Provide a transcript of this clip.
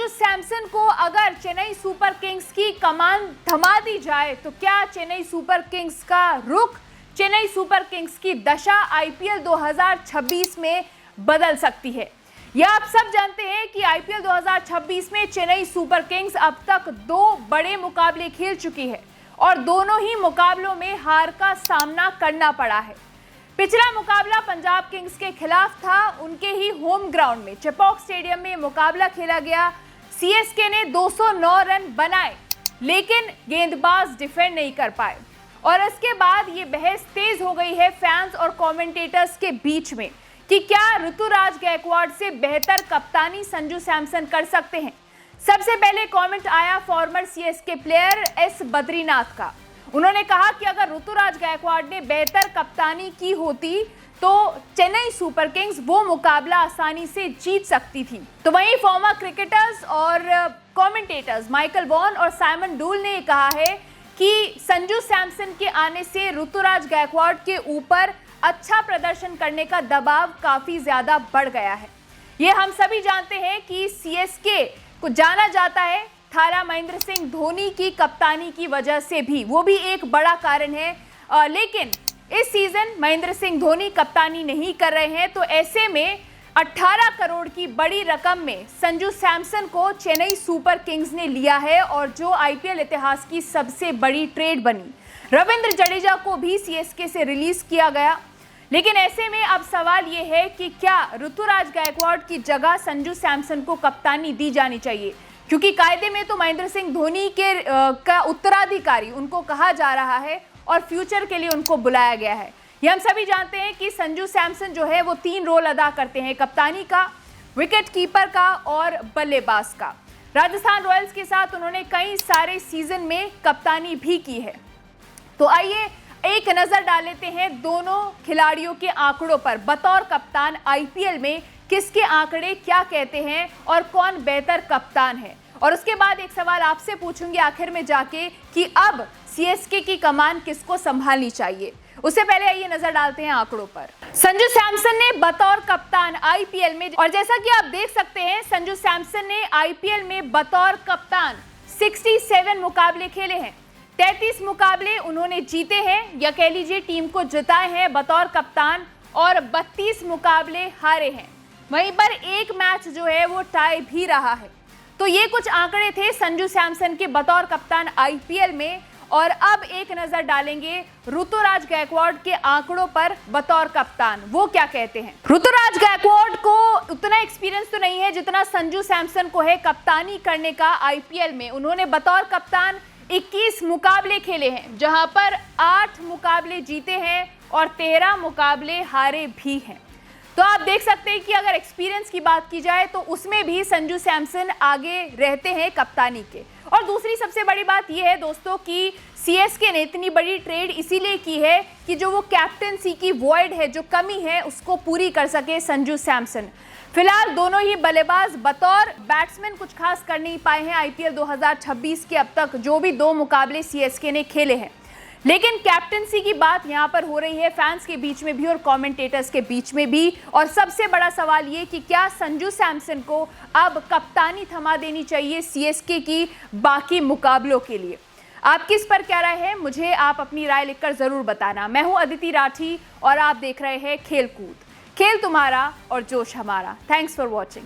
संजू सैमसन को अगर Chennai super Kings की कमान थमा दी जाए तो क्या चेन्नई सुपर किंग्स का रुख, चेन्नई सुपर किंग्स की दशा आईपीएल 2026 में बदल सकती है? यह आप सब जानते हैं कि आईपीएल 2026 में चेन्नई सुपर किंग्स अब तक 2 बड़े मुकाबले खेल चुकी है और दोनों ही मुकाबलों में हार का सामना करना पड़ा है। पिछला मुकाबला पंजाब किंग्स के खिलाफ था, उनके ही होम ग्राउंड में चेपॉक स्टेडियम में मुकाबला खेला गया। सीएसके ने 209 रन बनाए लेकिन गेंदबाज डिफेंड नहीं कर पाए और इसके बाद ये बहस तेज हो गई है फैंस और कमेंटेटर्स के बीच में कि क्या ऋतुराज गायकवाड़ से बेहतर कप्तानी संजू सैमसन कर सकते हैं। सबसे पहले कमेंट आया farmer CSK player S Badrinath का। उन्होंने कहा कि अगर ऋतुराज गायकवाड़ ने बेहतर कप्तानी की होती तो चेन्नई सुपर किंग्स वो मुकाबला आसानी से जीत सकती थी। तो वहीं फॉर्मर क्रिकेटर्स और कमेंटेटर्स माइकल वॉन और साइमन डूल ने कहा है कि संजू सैमसन के आने से ऋतुराज गायकवाड़ के ऊपर अच्छा प्रदर्शन करने का दबाव काफी ज्यादा बढ़ गया है। ये हम सभी जानते हैं कि सीएसके को जाना जाता है थाला महेंद्र सिंह धोनी की कप्तानी की वजह से भी, वो भी एक बड़ा कारण है। लेकिन इस सीजन महेंद्र सिंह धोनी कप्तानी नहीं कर रहे हैं, तो ऐसे में 18 करोड़ की बड़ी रकम में संजू सैमसन को चेन्नई सुपर किंग्स ने लिया है और जो आईपीएल इतिहास की सबसे बड़ी ट्रेड बनी। रविंद्र जडेजा को भी सीएसके से रिलीज किया गया, लेकिन ऐसे में अब सवाल ये है कि क्या ऋतुराज गायकवाड़ की जगह संजू सैमसन को कप्तानी दी जानी चाहिए, क्योंकि कायदे में तो महेंद्र सिंह धोनी के का उत्तराधिकारी उनको कहा जा रहा है और फ्यूचर के लिए उनको बुलाया गया है। ये हम सभी जानते हैं कि संजू सैमसन जो है वो 3 रोल अदा करते हैं, कप्तानी का, विकेट कीपर का और बल्लेबाज का। राजस्थान रॉयल्स के साथ उन्होंने कई सारे सीजन में कप्तानी भी की है। तो आइए एक नजर डाल लेते हैं दोनों खिलाड़ियों के आंकड़ों पर। बतौर कप्तान आईपीएल में किसके आंकड़े क्या कहते हैं और कौन बेहतर कप्तान है, और उसके बाद एक सवाल आपसे पूछूंगी आखिर में जाके कि अब सीएसके की कमान किसको संभालनी चाहिए। उससे पहले आइए नजर डालते हैं आंकड़ों पर। संजू सैमसन ने बतौर कप्तान आईपीएल में, और जैसा कि आप देख सकते हैं संजू सैमसन ने आईपीएल में बतौर कप्तान 67 मुकाबले खेले हैं। 33 मुकाबले उन्होंने जीते हैं या कह लीजिए टीम को जिताए हैं बतौर कप्तान, और 32 मुकाबले हारे हैं। वहीं पर एक मैच जो है वो टाई भी रहा है। तो ये कुछ आंकड़े थे संजू सैमसन के बतौर कप्तान आईपीएल में, और अब एक नजर डालेंगे ऋतुराज गायकवाड़ के आंकड़ों पर बतौर कप्तान, वो क्या कहते हैं। ऋतुराज गायकवाड़ को उतना एक्सपीरियंस तो नहीं है जितना संजू सैमसन को है कप्तानी करने का आईपीएल में। उन्होंने बतौर कप्तान 21 मुकाबले खेले हैं, जहां पर 8 मुकाबले जीते हैं और 13 मुकाबले हारे भी हैं। तो आप देख सकते हैं कि अगर एक्सपीरियंस की बात की जाए तो उसमें भी संजू सैमसन आगे रहते हैं कप्तानी के। और दूसरी सबसे बड़ी बात यह है दोस्तों कि सीएसके ने इतनी बड़ी ट्रेड इसीलिए की है कि जो वो कैप्टनसी की वॉइड है, जो कमी है, उसको पूरी कर सके संजू सैमसन। फिलहाल दोनों ही बल्लेबाज बतौर बैट्समैन कुछ खास कर नहीं पाए हैं आईपीएल 2026 के अब तक जो भी 2 मुकाबले सीएसके ने खेले हैं, लेकिन कैप्टनसी की बात यहां पर हो रही है फैंस के बीच में भी और कमेंटेटर्स के बीच में भी। और सबसे बड़ा सवाल ये कि क्या संजू सैमसन को अब कप्तानी थमा देनी चाहिए सीएसके की बाकी मुकाबलों के लिए। आपकी इस पर क्या राय है, मुझे आप अपनी राय लिखकर जरूर बताना। मैं हूं अदिति राठी और आप देख रहे हैं खेल कूद, खेल तुम्हारा और जोश हमारा। Thanks for watching.